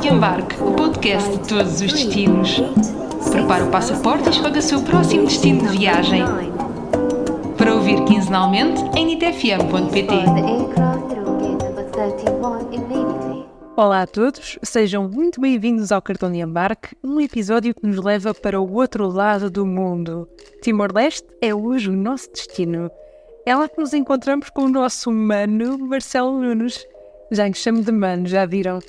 Embarque, o podcast de todos os destinos. Prepare o passaporte e escolha o seu próximo destino de viagem. Para ouvir quinzenalmente em nitfm.pt. Olá a todos, sejam muito bem-vindos ao Cartão de Embarque, um episódio que nos leva para o outro lado do mundo. Timor-Leste é hoje o nosso destino. É lá que nos encontramos com o nosso mano Marcelo Nunes. Já lhe chamo de mano, já viram?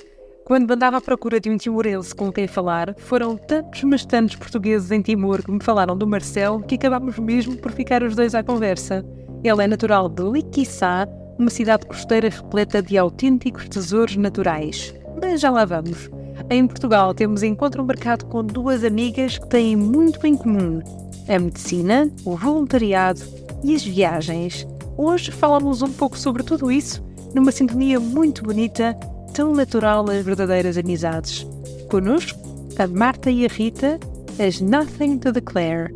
Quando andava à procura de um timorense com quem falar, foram tantos, mas tantos portugueses em Timor que me falaram do Marcelo que acabámos mesmo por ficar os dois à conversa. Ele é natural de Liquiçá, uma cidade costeira repleta de autênticos tesouros naturais. Mas já lá vamos. Em Portugal temos encontro marcado com duas amigas que têm muito em comum: a medicina, o voluntariado e as viagens. Hoje falamos um pouco sobre tudo isso, numa sintonia muito bonita, tão natural as verdadeiras amizades. Connosco, a Marta e a Rita, as Nothing to Declare.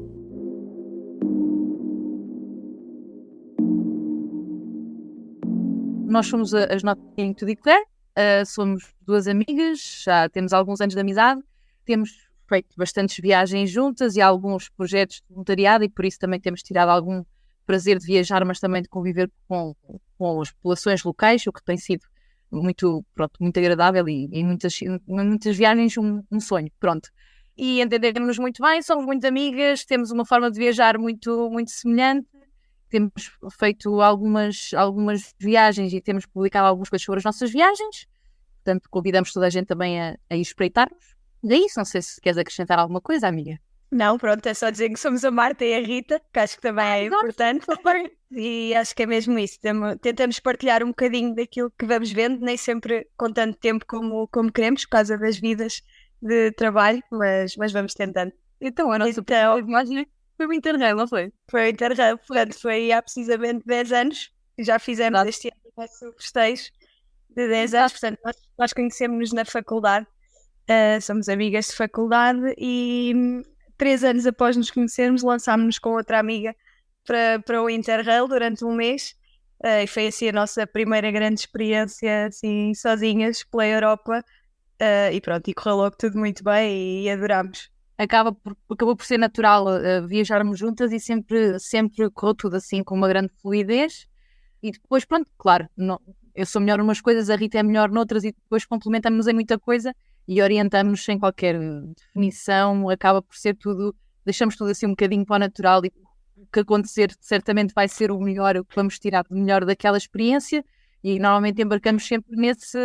Nós somos as Nothing to Declare, somos duas amigas, já temos alguns anos de amizade, temos feito bastantes viagens juntas e alguns projetos de voluntariado e por isso também temos tirado algum prazer de viajar, mas também de conviver com as populações locais, o que tem sido muito agradável e em muitas viagens um sonho, pronto. E entendemos muito bem, somos muito amigas, temos uma forma de viajar muito, muito semelhante, temos feito algumas viagens e temos publicado algumas coisas sobre as nossas viagens, portanto convidamos toda a gente também a ir espreitar-nos. E é isso, não sei se queres acrescentar alguma coisa, amiga. Não, pronto, é só dizer que somos a Marta e a Rita, que acho que também é importante. E acho que é mesmo isso. Tentamos partilhar um bocadinho daquilo que vamos vendo, nem sempre com tanto tempo como queremos, por causa das vidas de trabalho, mas vamos tentando. Então, a nossa primeira imagem foi o Interrail, não foi? Foi o Interrail, portanto, foi há precisamente 10 anos. Já fizemos este ano o nosso festejo de 10 anos, portanto, nós conhecemos-nos na faculdade. Somos amigas de faculdade e 3 anos após nos conhecermos, lançámos-nos com outra amiga para o Interrail durante um mês. E foi assim a nossa primeira grande experiência assim, sozinhas pela Europa. E pronto, e correu logo tudo muito bem e adorámos. Acabou por ser natural viajarmos juntas e sempre correu tudo assim com uma grande fluidez. E depois, pronto, claro, eu sou melhor em umas coisas, a Rita é melhor noutras e depois complementamos em muita coisa e orientamos-nos sem qualquer definição, acaba por ser tudo, deixamos tudo assim um bocadinho para o natural e o que acontecer certamente vai ser o melhor, o que vamos tirar de melhor daquela experiência e normalmente embarcamos sempre nesse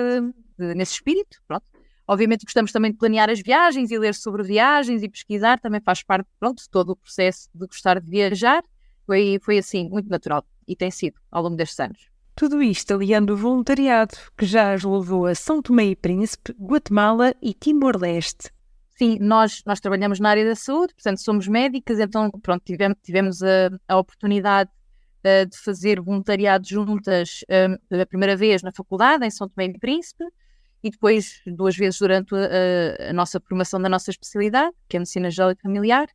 espírito, pronto. Obviamente gostamos também de planear as viagens e ler sobre viagens e pesquisar, também faz parte, pronto, de todo o processo de gostar de viajar, foi assim, muito natural e tem sido ao longo destes anos. Tudo isto aliando o voluntariado, que já as levou a São Tomé e Príncipe, Guatemala e Timor-Leste. Sim, nós trabalhamos na área da saúde, portanto somos médicas, então pronto, tivemos a oportunidade de fazer voluntariado juntas pela primeira vez na faculdade, em São Tomé e Príncipe, e depois 2 vezes durante a nossa formação da nossa especialidade, que é Medicina Geral e Familiar,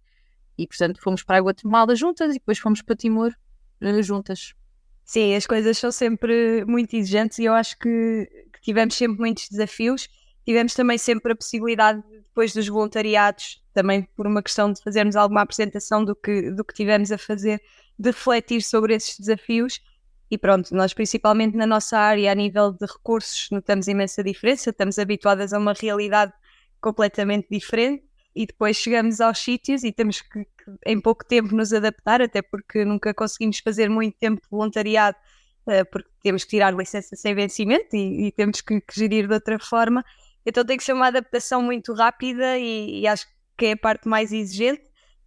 e portanto fomos para a Guatemala juntas e depois fomos para Timor juntas. Sim, as coisas são sempre muito exigentes e eu acho que tivemos sempre muitos desafios. Tivemos também sempre a possibilidade, depois dos voluntariados, também por uma questão de fazermos alguma apresentação do que tivemos a fazer, de refletir sobre esses desafios. E pronto, nós principalmente na nossa área, a nível de recursos, notamos imensa diferença. Estamos habituadas a uma realidade completamente diferente e depois chegamos aos sítios e temos que em pouco tempo nos adaptar, até porque nunca conseguimos fazer muito tempo de voluntariado, porque temos que tirar licença sem vencimento e temos que gerir de outra forma. Então tem que ser uma adaptação muito rápida e acho que é a parte mais exigente.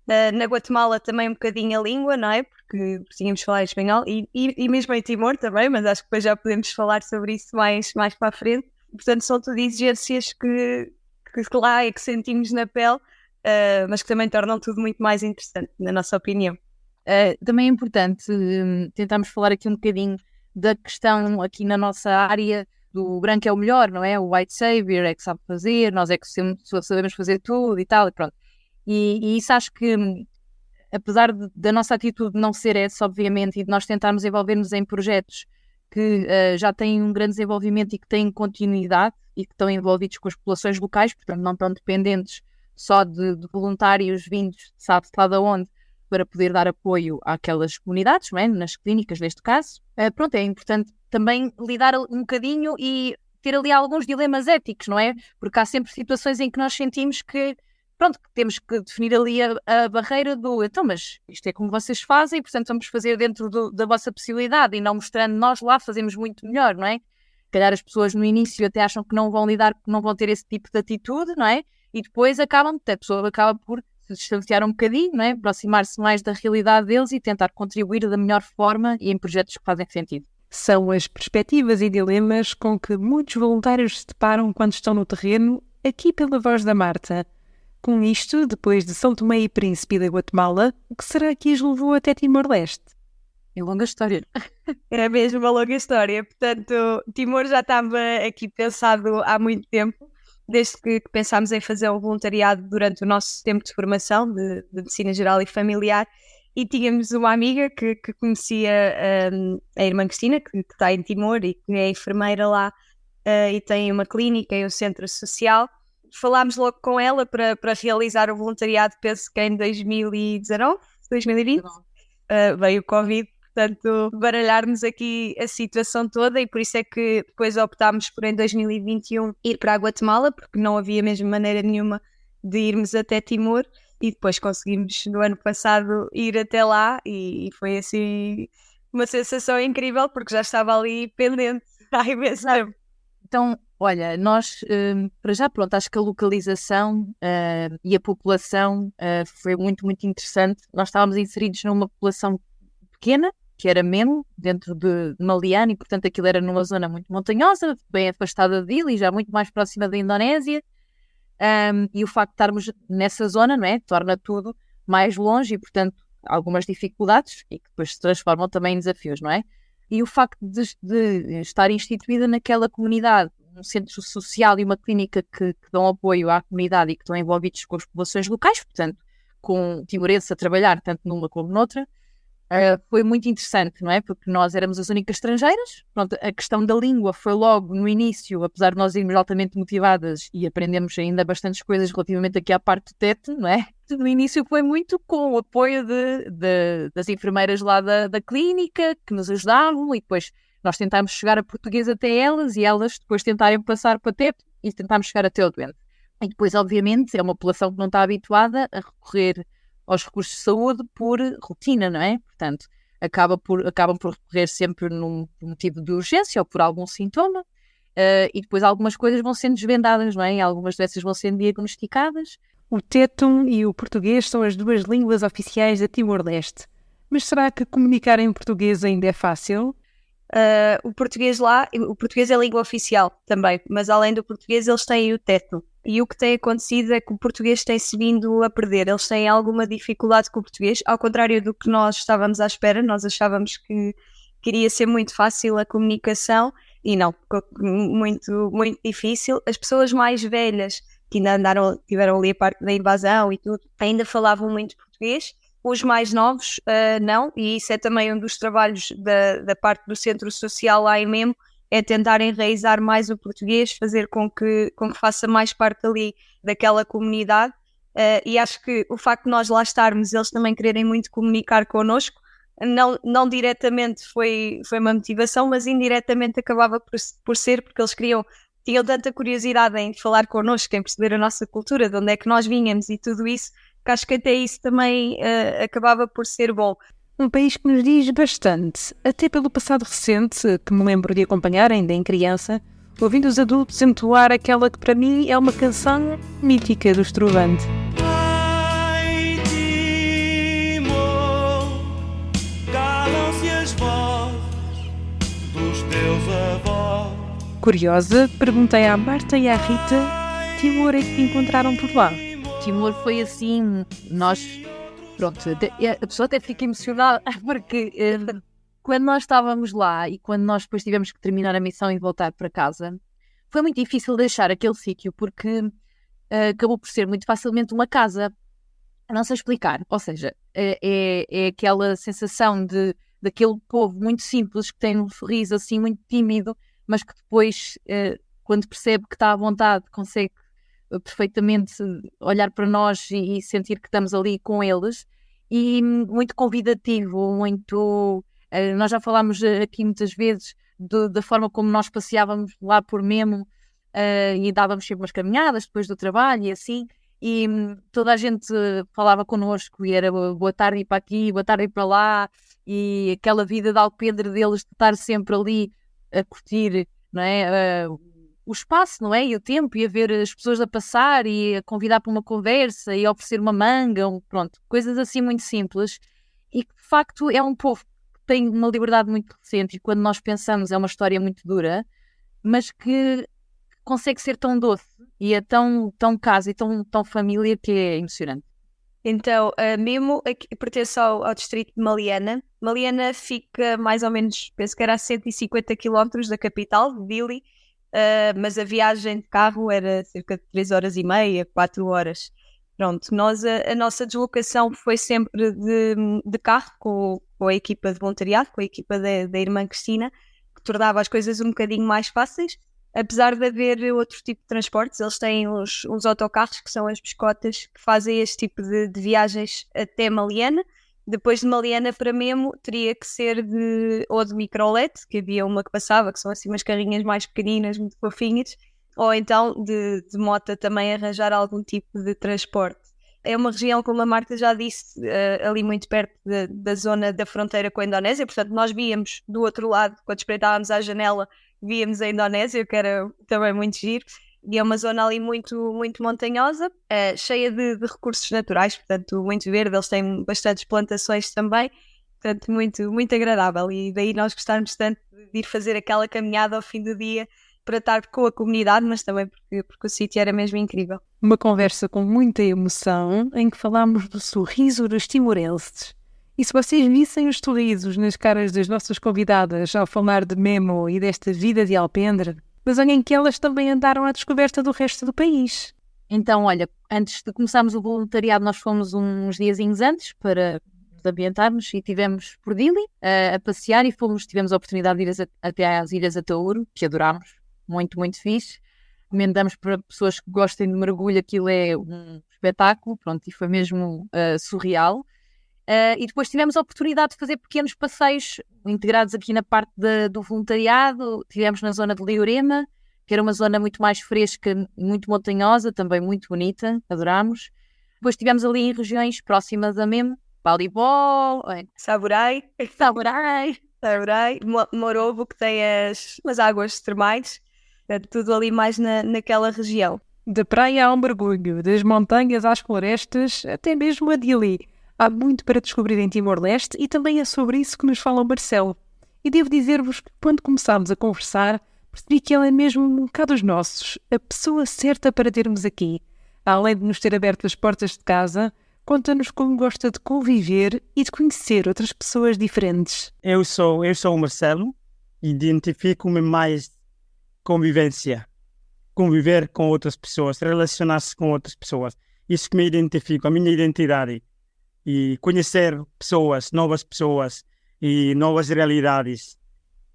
Na Guatemala também um bocadinho a língua, não é? Porque tínhamos de falar espanhol e mesmo em Timor também, mas acho que depois já podemos falar sobre isso mais para a frente. Portanto, são tudo exigências que lá é que sentimos na pele, mas que também tornam tudo muito mais interessante, na nossa opinião. Também é importante tentarmos falar aqui um bocadinho da questão aqui na nossa área do branco é o melhor, não é? O white savior é que sabe fazer, nós é que sabemos fazer tudo e tal, e pronto. E isso acho que, apesar da nossa atitude não ser essa, obviamente, e de nós tentarmos envolver-nos em projetos que já têm um grande desenvolvimento e que têm continuidade e que estão envolvidos com as populações locais, portanto não estão dependentes só de voluntários vindos, sabe-se lá de onde, para poder dar apoio àquelas comunidades, não é? Nas clínicas, neste caso. Pronto, é importante também lidar um bocadinho e ter ali alguns dilemas éticos, não é? Porque há sempre situações em que nós sentimos que, pronto, que temos que definir ali a barreira do, então, mas isto é como vocês fazem, portanto vamos fazer dentro da vossa possibilidade e não mostrando nós lá fazemos muito melhor, não é? Se calhar as pessoas no início até acham que não vão lidar, que não vão ter esse tipo de atitude, não é? E depois a pessoa acaba por se distanciar um bocadinho, não é? Aproximar-se mais da realidade deles e tentar contribuir da melhor forma e em projetos que fazem sentido. São as perspectivas e dilemas com que muitos voluntários se deparam quando estão no terreno, aqui pela voz da Marta. Com isto, depois de São Tomé e Príncipe da Guatemala, o que será que as levou até Timor-Leste? É longa história. É mesmo uma longa história. Portanto, Timor já estava aqui pensado há muito tempo, desde que pensámos em fazer um voluntariado durante o nosso tempo de formação de Medicina Geral e Familiar, e tínhamos uma amiga que conhecia a irmã Cristina, que está em Timor e que é enfermeira lá e tem uma clínica e um centro social. Falámos logo com ela para realizar o voluntariado, penso que em 2019, 2020, veio o Covid, portanto baralhar-nos aqui a situação toda, e por isso é que depois optámos por em 2021 ir para a Guatemala, porque não havia mesmo maneira nenhuma de irmos até Timor, e depois conseguimos no ano passado ir até lá e foi assim uma sensação incrível, porque já estava ali pendente há imenso tempo. Então, olha, nós, para já, pronto, acho que a localização e a população foi muito, muito interessante. Nós estávamos inseridos numa população pequena, que era Memo, dentro de Maliano, e portanto aquilo era numa zona muito montanhosa, bem afastada de Dili, já muito mais próxima da Indonésia, e o facto de estarmos nessa zona, não é, torna tudo mais longe e portanto algumas dificuldades e que depois se transformam também em desafios, não é? E o facto de estar instituída naquela comunidade, um centro social e uma clínica que dão apoio à comunidade e que estão envolvidos com as populações locais, portanto, com timorenses a trabalhar tanto numa como noutra, foi muito interessante, não é? Porque nós éramos as únicas estrangeiras. Pronto, a questão da língua foi logo no início, apesar de nós irmos altamente motivadas e aprendemos ainda bastantes coisas relativamente aqui à parte do teto, não é? No início foi muito com o apoio das enfermeiras lá da clínica, que nos ajudavam, e depois nós tentámos chegar a português até elas, e elas depois tentarem passar para teto e tentámos chegar até o doente. E depois, obviamente, é uma população que não está habituada a recorrer aos recursos de saúde por rotina, não é? Portanto, acabam por recorrer sempre num motivo de urgência ou por algum sintoma, e depois algumas coisas vão sendo desvendadas, não é? E algumas dessas vão sendo diagnosticadas. O tetum e o português são as duas línguas oficiais da Timor-Leste. Mas será que comunicar em português ainda é fácil? O português é a língua oficial também, mas além do português eles têm o tetum. E o que tem acontecido é que o português tem-se vindo a perder. Eles têm alguma dificuldade com o português, ao contrário do que nós estávamos à espera. Nós achávamos que iria ser muito fácil a comunicação, e não, muito, muito difícil. As pessoas mais velhas, que ainda tiveram ali a parte da invasão e tudo, ainda falavam muito português. Os mais novos, não, e isso é também um dos trabalhos da parte do centro social lá em Memo, é tentar enraizar mais o português, fazer com que faça mais parte ali daquela comunidade, e acho que o facto de nós lá estarmos, eles também quererem muito comunicar connosco, não diretamente foi uma motivação, mas indiretamente acabava por ser, porque eles tinham tanta curiosidade em falar connosco, em perceber a nossa cultura, de onde é que nós vínhamos e tudo isso, que acho que até isso também acabava por ser bom. Um país que nos diz bastante, até pelo passado recente, que me lembro de acompanhar ainda em criança, ouvindo os adultos entoar aquela que para mim é uma canção mítica do Estrovante. Ai, Timor, calam-se as vozes dos teus avós. Curiosa, perguntei à Marta e à Rita, Timor é que encontraram por lá? Timor foi assim, pronto, a pessoa até fica emocionada, porque quando nós estávamos lá e quando nós depois tivemos que terminar a missão e voltar para casa, foi muito difícil deixar aquele sítio, porque acabou por ser muito facilmente uma casa. Não sei explicar, ou seja, é aquela sensação de daquele povo muito simples, que tem um sorriso assim muito tímido, mas que depois, quando percebe que está à vontade, consegue perfeitamente olhar para nós e sentir que estamos ali com eles. E muito convidativo, muito... nós já falámos aqui muitas vezes da forma como nós passeávamos lá por Memo, e dávamos sempre umas caminhadas depois do trabalho e assim, e toda a gente falava connosco e era boa tarde ir para aqui, boa tarde ir para lá, e aquela vida de alpendre deles de estar sempre ali a curtir, não é? O espaço, não é? E o tempo, e a ver as pessoas a passar e a convidar para uma conversa e a oferecer uma manga, pronto, coisas assim muito simples, e que de facto é um povo que tem uma liberdade muito recente, e quando nós pensamos é uma história muito dura, mas que consegue ser tão doce e é tão casa e tão família, que é emocionante. Então, a Memo pertence ao distrito de Maliana. Maliana fica mais ou menos, penso que era a 150 km da capital, de Dili, mas a viagem de carro era cerca de 3 horas e meia, 4 horas. Pronto, a nossa deslocação foi sempre de carro, com a equipa de voluntariado, com a equipa da irmã Cristina, que tornava as coisas um bocadinho mais fáceis. Apesar de haver outro tipo de transportes, eles têm os autocarros, que são as biscotas, que fazem este tipo de viagens até Maliana. Depois de Maliana para Memo, teria que ser ou de microlete, que havia uma que passava, que são assim umas carrinhas mais pequeninas, muito fofinhas, ou então de mota também arranjar algum tipo de transporte. É uma região, como a Marta já disse, ali muito perto da zona da fronteira com a Indonésia, portanto nós víamos do outro lado, quando espreitávamos à janela, víamos a Indonésia, que era também muito giro, e é uma zona ali muito, muito montanhosa, cheia de recursos naturais, portanto muito verde, eles têm bastantes plantações também, portanto muito, muito agradável, e daí nós gostávamos tanto de ir fazer aquela caminhada ao fim do dia para estar com a comunidade, mas também porque o sítio era mesmo incrível. Uma conversa com muita emoção, em que falámos do sorriso dos timorenses. E se vocês vissem os sorrisos nas caras das nossas convidadas ao falar de Memo e desta vida de alpendre, mas olhem que elas também andaram à descoberta do resto do país. Então, olha, antes de começarmos o voluntariado, nós fomos uns diazinhos antes para nos ambientarmos, e estivemos por Dili a passear, e tivemos a oportunidade de ir até às Ilhas Atauro, que adorámos, muito, muito fixe. Recomendamos para pessoas que gostem de mergulho, aquilo é um espetáculo, pronto, e foi mesmo surreal. E depois tivemos a oportunidade de fazer pequenos passeios integrados aqui na parte do voluntariado. Tivemos na zona de Leiorema, que era uma zona muito mais fresca, muito montanhosa, também muito bonita, adorámos. Depois estivemos ali em regiões próximas a Memo, Balibol, Saburai, Morobo, que tem as águas termais, tudo ali mais naquela região. Da praia ao mergulho, das montanhas às florestas, até mesmo a Dili. Há muito para descobrir em Timor-Leste, e também é sobre isso que nos fala o Marcelo. E devo dizer-vos que quando começámos a conversar, percebi que ele é mesmo um bocado dos nossos, a pessoa certa para termos aqui. Além de nos ter aberto as portas de casa, conta-nos como gosta de conviver e de conhecer outras pessoas diferentes. Eu sou o Marcelo, identifico-me mais convivência, conviver com outras pessoas, relacionar-se com outras pessoas. Isso que me identifica, a minha identidade. E conhecer novas pessoas e novas realidades.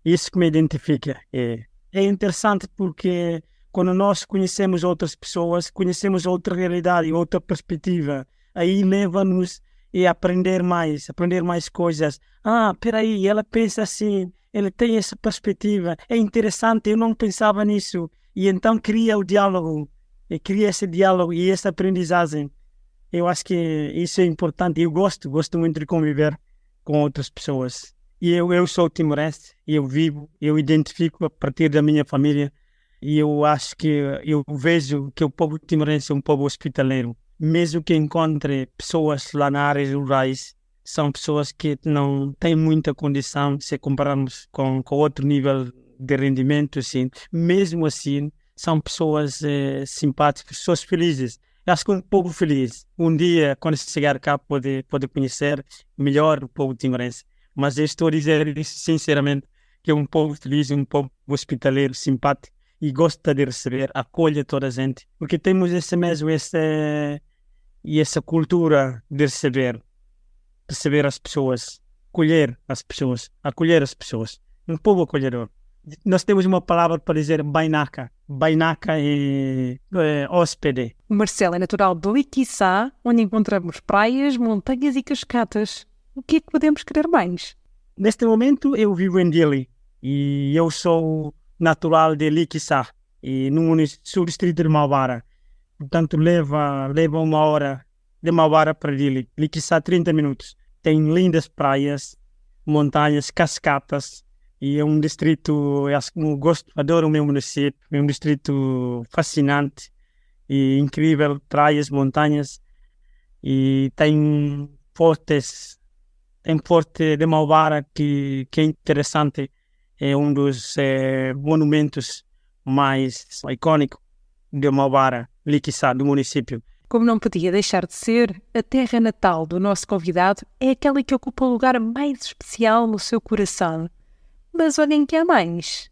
Isso que me identifica. É interessante porque quando nós conhecemos outras pessoas, conhecemos outra realidade, outra perspectiva, aí leva-nos a aprender mais coisas. Peraí, ela pensa assim, ela tem essa perspectiva, é interessante, eu não pensava nisso. E então cria o diálogo, cria esse diálogo e essa aprendizagem. Eu acho que isso é importante. Eu gosto muito de conviver com outras pessoas. E eu sou timorense, eu identifico a partir da minha família, e eu acho que eu vejo que o povo timorense é um povo hospitaleiro. Mesmo que encontre pessoas lá nas áreas rurais, são pessoas que não têm muita condição, se compararmos com outro nível de rendimento, assim. Mesmo assim, são pessoas simpáticas, pessoas felizes. Eu acho que um povo feliz. Um dia, quando chegar cá, pode conhecer melhor o povo timorense. Mas eu estou a dizer isso sinceramente, que é um povo feliz, um povo hospitaleiro, simpático, e gosta de receber, acolhe toda a gente. Porque temos essa cultura de receber as pessoas acolher as pessoas, um povo acolhedor. Nós temos uma palavra para dizer bainaca. Bainaca é hóspede. O Marcelo é natural de Liquiçá, onde encontramos praias, montanhas e cascatas. O que é que podemos querer mais? Neste momento eu vivo em Dili e eu sou natural de Liquiçá, e no subdistrito de Malbara. Portanto, leva uma hora de Malbara para Dili. Liquiçá 30 minutos. Tem lindas praias, montanhas, cascatas. E é um distrito, adoro o meu município, é um distrito fascinante e incrível, praias, montanhas, e tem Forte de Malbara que é interessante, é um dos monumentos mais icônicos de Malbara, Liquiçá, do município. Como não podia deixar de ser, a terra natal do nosso convidado é aquela que ocupa o lugar mais especial no seu coração. Mas olhem que há mais.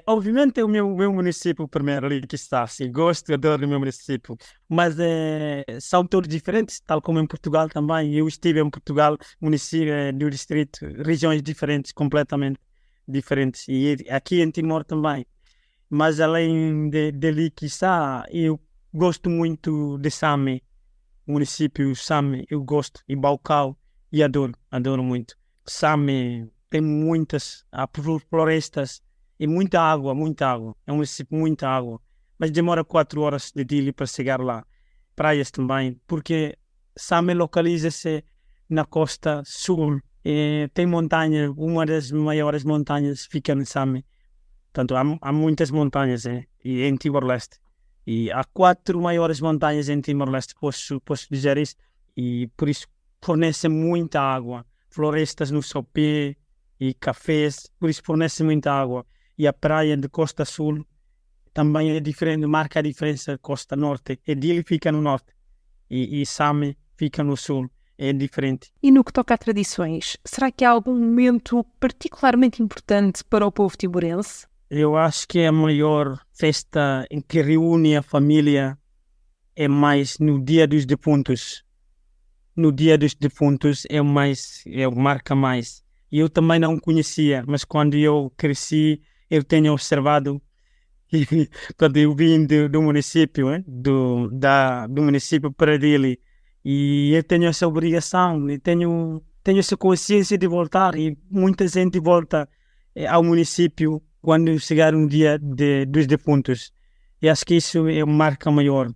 Obviamente é o meu município primeiro ali que está, assim, gosto e adoro o meu município, mas são todos diferentes, tal como em Portugal também. Eu estive em Portugal, município do distrito, regiões diferentes, completamente diferentes, e aqui em Timor também. Mas além de ali que está, eu gosto muito de Same, o município Same, eu gosto, e Baucau, e adoro muito. Same tem muitas florestas e muita água. É um município, muita água. Mas demora 4 horas de Dili para chegar lá. Praias também, porque Same localiza-se na costa sul. Tem montanha, uma das maiores montanhas fica em Same. Portanto, há muitas montanhas e em Timor-Leste. E há 4 maiores montanhas em Timor-Leste, posso dizer isso. E por isso fornece muita água. Florestas no sopé e cafés, por isso fornece muita água. E a praia de Costa Sul também é diferente, marca a diferença da Costa Norte. Dili fica no norte e Same fica no sul, é diferente. E no que toca a tradições, será que há algum momento particularmente importante para o povo timorense? Eu acho que a maior festa em que reúne a família é mais no Dia dos Defuntos. No Dia dos Defuntos marca mais. E eu também não conhecia, mas quando eu cresci, eu tenho observado, quando eu vim do município, do município para Dili, e eu tenho essa obrigação, e tenho essa consciência de voltar, e muita gente volta ao município quando chegar um dia dos defuntos. E acho que isso é uma marca maior,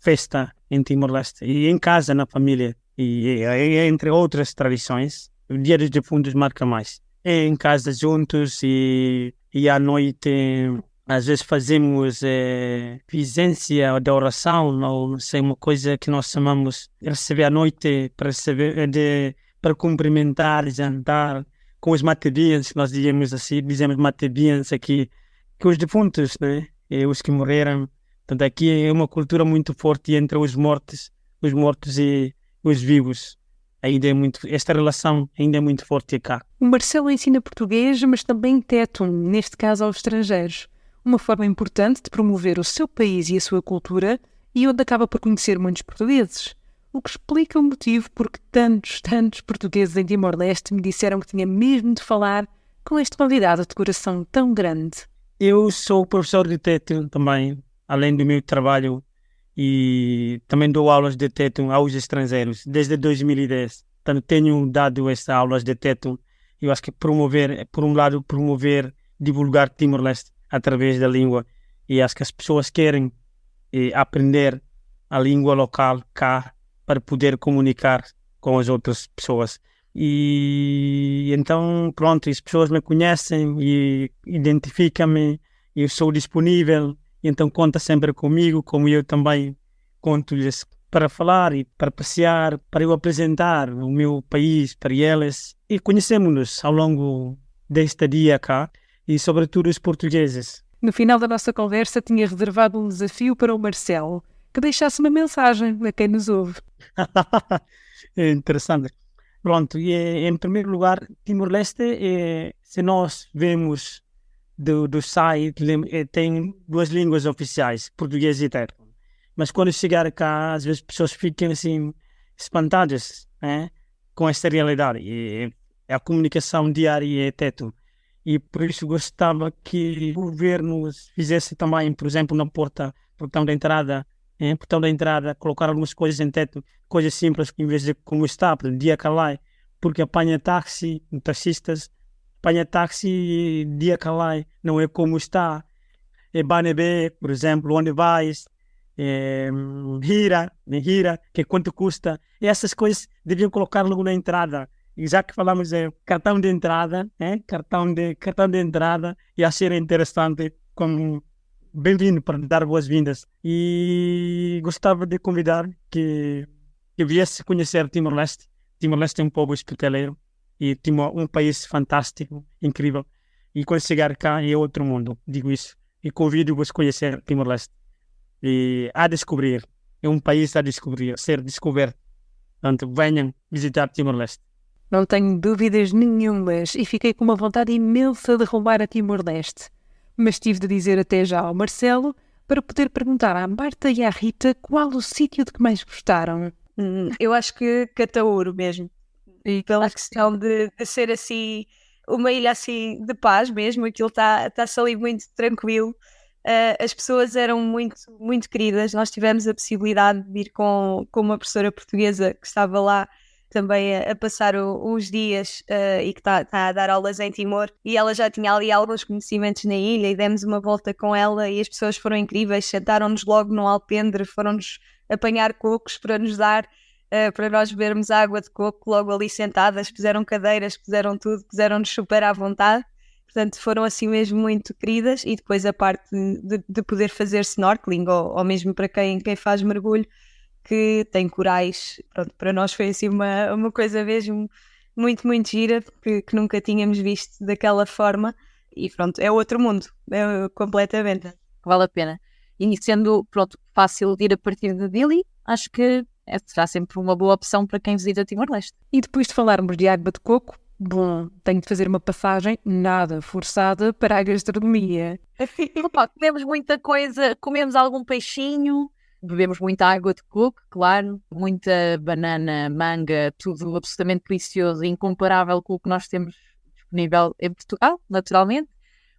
festa em Timor-Leste, e em casa, na família, e entre outras tradições. O Dia dos Defuntos marca mais. É em casa juntos e à noite às vezes fazemos vigência de oração, ou não sei, uma coisa que nós chamamos receber à noite para cumprimentar, jantar com os matebians, nós dizemos matebians aqui, com os defuntos, né? E os que morreram. Portanto, aqui é uma cultura muito forte entre os mortos e os vivos. Esta relação ainda é muito forte cá. O Marcelo ensina português, mas também tétum, neste caso aos estrangeiros. Uma forma importante de promover o seu país e a sua cultura, e onde acaba por conhecer muitos portugueses. O que explica o motivo por que tantos portugueses em Timor-Leste me disseram que tinha mesmo de falar com este convidado de coração tão grande. Eu sou professor de tétum também, além do meu trabalho, e também dou aulas de tétum aos estrangeiros desde 2010. Portanto, tenho dado essas aulas de tétum. Eu acho que promover, divulgar Timor-Leste através da língua, e acho que as pessoas querem aprender a língua local cá para poder comunicar com as outras pessoas. E então, pronto, as pessoas me conhecem e identificam-me, eu sou disponível. Então conta sempre comigo, como eu também conto-lhes para falar e para passear, para eu apresentar o meu país para eles. E conhecemos-nos ao longo deste dia cá, e sobretudo os portugueses. No final da nossa conversa tinha reservado um desafio para o Marcelo, que deixasse uma mensagem a quem nos ouve. É interessante. Pronto, e em primeiro lugar, Timor-Leste, se nós vemos do site, tem 2 línguas oficiais, português e tétum. Mas quando chegar cá, às vezes as pessoas ficam assim espantadas com esta realidade. E a comunicação diária é teto. E por isso gostava que o governo fizesse também, por exemplo, na portão da entrada, colocar algumas coisas em teto, coisas simples, que em vez de como está, por dia calai, porque apanha táxi, taxistas, apanha táxi dia calai, não é como está. É Banebé, por exemplo, onde vais, gira, que quanto custa. E essas coisas deviam colocar logo na entrada. E já que falamos de cartão de entrada, cartão de entrada, ia ser interessante como bem-vindo para dar boas-vindas. E gostava de convidar que viesse conhecer Timor-Leste. Timor-Leste é um povo hospitaleiro e Timor um país fantástico, incrível. E quando chegar cá é outro mundo, digo isso. E convido-vos a conhecer Timor-Leste. E a descobrir, é um país a descobrir, a ser descoberto. Portanto, venham visitar Timor-Leste. Não tenho dúvidas nenhumas e fiquei com uma vontade imensa de arrumar a Timor-Leste. Mas tive de dizer até já ao Marcelo para poder perguntar à Marta e à Rita qual o sítio de que mais gostaram. Eu acho que Cataúro mesmo. E pela questão de ser assim, uma ilha assim de paz mesmo, aquilo está-se ali muito tranquilo. As pessoas eram muito, muito queridas. Nós tivemos a possibilidade de ir com uma professora portuguesa que estava lá também a passar uns dias e que está a dar aulas em Timor, e ela já tinha ali alguns conhecimentos na ilha e demos uma volta com ela e as pessoas foram incríveis, sentaram-nos logo no alpendre, foram-nos apanhar cocos para nos dar, para nós bebermos água de coco logo ali sentadas, puseram cadeiras, puseram tudo, puseram-nos super à vontade. Portanto, foram assim mesmo muito queridas. E depois a parte de poder fazer snorkeling ou mesmo para quem faz mergulho, que tem corais, pronto, para nós foi assim uma coisa mesmo muito, muito gira, que nunca tínhamos visto daquela forma, e pronto, é outro mundo, completamente. Vale a pena. E sendo, pronto, fácil de ir a partir de Dili, acho que será sempre uma boa opção para quem visita Timor-Leste. E depois de falarmos de água de coco, bom, tenho de fazer uma passagem nada forçada para a gastronomia. Opa, comemos muita coisa, comemos algum peixinho, bebemos muita água de coco, claro, muita banana, manga, tudo absolutamente delicioso e incomparável com o que nós temos disponível em Portugal, naturalmente.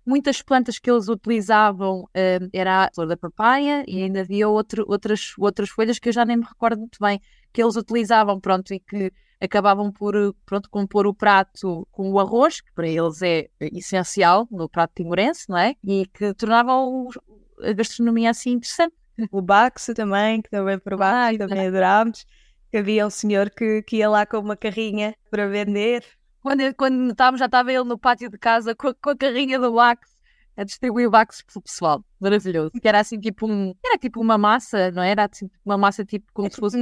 Muitas plantas que eles utilizavam era a flor da papaya e ainda havia outras folhas que eu já nem me recordo muito bem, que eles utilizavam, pronto, e que acabavam por, pronto, compor o prato com o arroz, que para eles é essencial no prato timorense, não é? E que tornavam a gastronomia assim interessante. O baxo também, que também provámos, também adorámos. Havia um senhor que ia lá com uma carrinha para vender. Quando estávamos, já estava ele no pátio de casa com a carrinha do Bax a distribuir o Bax pelo pessoal. Maravilhoso. Que era assim tipo uma massa, não era? Assim, uma massa tipo como se fosse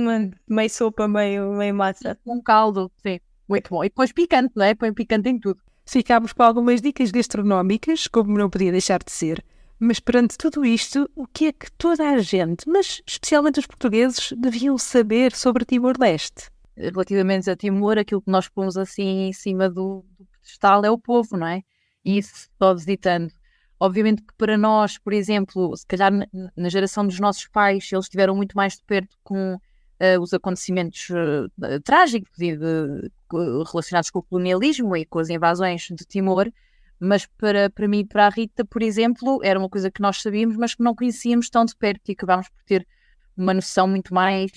meio sopa, meio massa. Um caldo, sim. Muito bom. E depois picante, não é? Põe picante em tudo. Ficámos com algumas dicas gastronómicas, como não podia deixar de ser. Mas perante tudo isto, o que é que toda a gente, mas especialmente os portugueses, deviam saber sobre Timor-Leste? Relativamente a Timor, aquilo que nós pomos assim em cima do pedestal é o povo, não é? E isso só visitando. Obviamente que para nós, por exemplo, se calhar na geração dos nossos pais, eles estiveram muito mais de perto com os acontecimentos trágicos e relacionados com o colonialismo e com as invasões de Timor, mas para mim e para a Rita, por exemplo, era uma coisa que nós sabíamos, mas que não conhecíamos tão de perto e acabámos por ter uma noção muito mais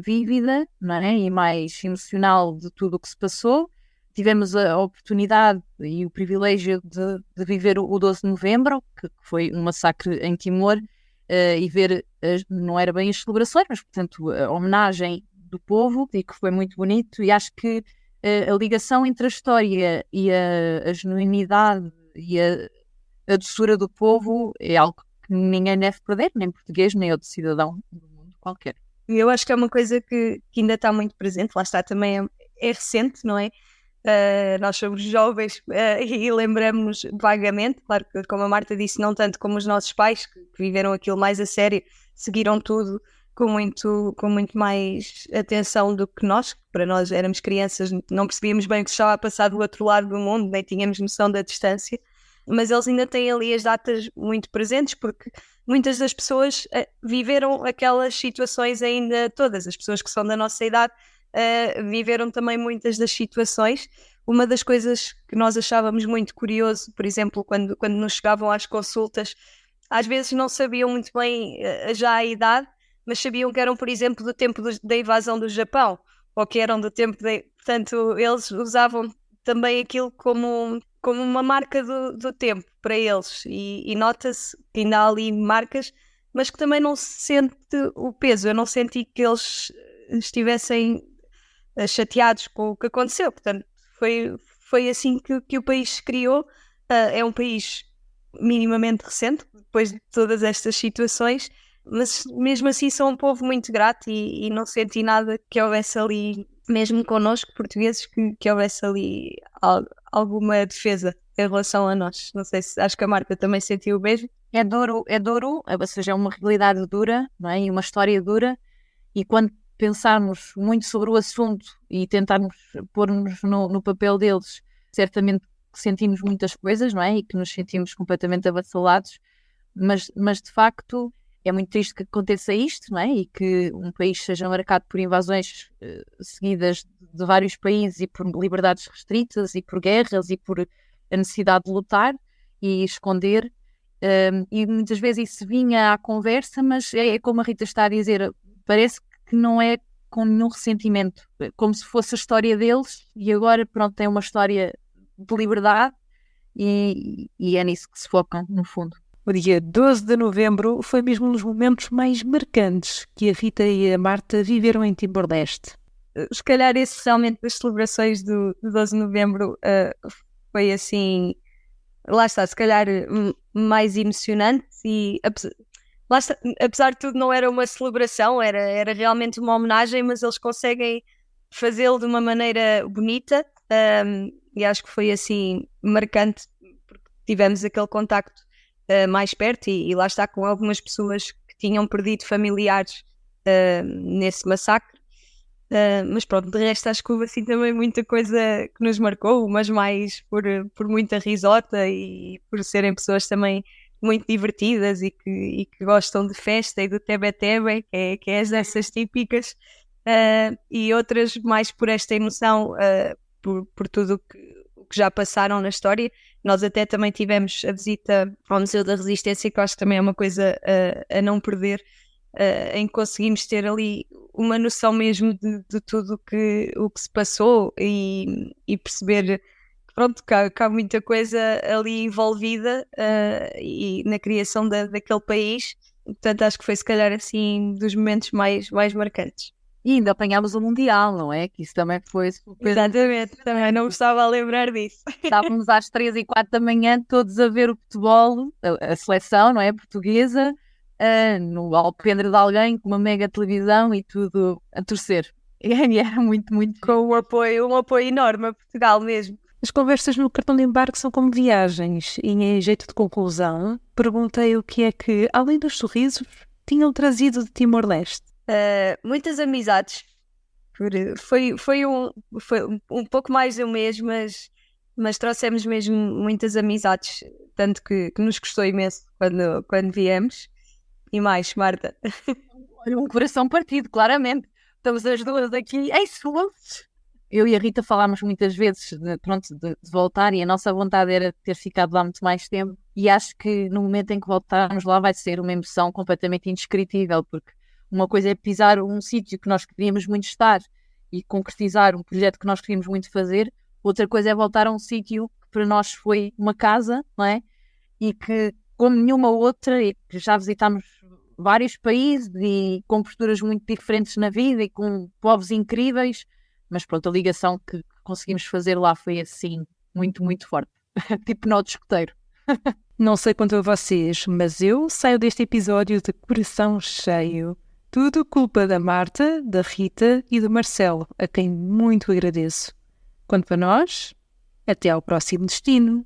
vívida, não é? E mais emocional de tudo o que se passou. Tivemos a oportunidade e o privilégio de viver o 12 de novembro, que foi um massacre em Timor, e ver, não era bem as celebrações, mas, portanto, a homenagem do povo, e que foi muito bonito, e acho que a ligação entre a história e a genuinidade e a doçura do povo é algo que ninguém deve perder, nem português, nem outro cidadão do mundo qualquer. Eu acho que é uma coisa que ainda está muito presente, lá está, também é recente, não é? Nós somos jovens e lembramos vagamente, claro que como a Marta disse, não tanto como os nossos pais, que viveram aquilo mais a sério, seguiram tudo com muito mais atenção do que nós, que para nós éramos crianças, não percebíamos bem o que se estava a passar do outro lado do mundo, nem tínhamos noção da distância, mas eles ainda têm ali as datas muito presentes, porque muitas das pessoas viveram aquelas situações ainda todas, as pessoas que são da nossa idade viveram também muitas das situações. Uma das coisas que nós achávamos muito curioso, por exemplo, quando nos chegavam às consultas, às vezes não sabiam muito bem já a idade, mas sabiam que eram, por exemplo, do tempo da invasão do Japão, ou que eram do tempo Portanto, eles usavam também aquilo como uma marca do tempo para eles. E nota-se que ainda há ali marcas, mas que também não se sente o peso. Eu não senti que eles estivessem chateados com o que aconteceu. Portanto, foi assim que o país se criou. É um país minimamente recente, depois de todas estas situações, mas mesmo assim são um povo muito grato e não senti nada que houvesse ali, mesmo connosco, portugueses, que houvesse ali alguma defesa em relação a nós. Não sei se, acho que a Marta também sentiu o mesmo. É duro, ou seja, é uma realidade dura, não é? E uma história dura, e quando pensarmos muito sobre o assunto e tentarmos pôr-nos no papel deles, certamente que sentimos muitas coisas, não é? E que nos sentimos completamente avassalados, mas de facto é muito triste que aconteça isto, não é? E que um país seja marcado por invasões seguidas de vários países e por liberdades restritas e por guerras e por a necessidade de lutar e esconder. E muitas vezes isso vinha à conversa, mas é como a Rita está a dizer, parece que não é com nenhum ressentimento, como se fosse a história deles e agora pronto, tem uma história de liberdade e é nisso que se focam, no fundo. O dia 12 de novembro foi mesmo um dos momentos mais marcantes que a Rita e a Marta viveram em Timor-Leste. Se calhar essencialmente das celebrações do 12 de novembro foi assim, lá está, se calhar mais emocionante e lá está, apesar de tudo não era uma celebração, era realmente uma homenagem, mas eles conseguem fazê-lo de uma maneira bonita e acho que foi assim marcante porque tivemos aquele contacto mais perto e lá está com algumas pessoas que tinham perdido familiares nesse massacre. Mas pronto, de resto acho que houve assim também muita coisa que nos marcou, mas mais por muita risota e por serem pessoas também muito divertidas e que gostam de festa e do tebe-tebe, que é dessas típicas, e outras mais por esta emoção, por tudo o que já passaram na história. Nós até também tivemos a visita ao Museu da Resistência, que eu acho que também é uma coisa a não perder, em que conseguimos ter ali uma noção mesmo de tudo o que se passou e perceber pronto, que há muita coisa ali envolvida e na criação daquele país. Portanto, acho que foi se calhar assim dos momentos mais marcantes. E ainda apanhámos o Mundial, não é? Que isso também foi super... Exatamente, também não me estava a lembrar disso. Estávamos às 3 e 4 da manhã todos a ver o futebol, a seleção, não é? Portuguesa, no alpendre de alguém, com uma mega televisão e tudo a torcer. E era muito, muito... Com um apoio enorme a Portugal mesmo. As conversas no cartão de embarque são como viagens e, em jeito de conclusão, perguntei o que é que, além dos sorrisos, tinham trazido de Timor-Leste. Muitas amizades. Foi um pouco mais do mês, mas trouxemos mesmo muitas amizades, tanto que nos custou imenso quando viemos. E mais, Marta? Olha, um coração partido, claramente. Estamos as duas aqui em suas. Eu e a Rita falámos muitas vezes de voltar e a nossa vontade era ter ficado lá muito mais tempo e acho que no momento em que voltarmos lá vai ser uma emoção completamente indescritível, porque uma coisa é pisar um sítio que nós queríamos muito estar e concretizar um projeto que nós queríamos muito fazer, outra coisa é voltar a um sítio que para nós foi uma casa, não é? E que como nenhuma outra, e que já visitámos vários países e com posturas muito diferentes na vida e com povos incríveis. Mas pronto, a ligação que conseguimos fazer lá foi assim, muito, muito forte. Tipo nó de escoteiro. Não sei quanto a vocês, mas eu saio deste episódio de coração cheio. Tudo culpa da Marta, da Rita e do Marcelo, a quem muito agradeço. Quanto a nós, até ao próximo destino.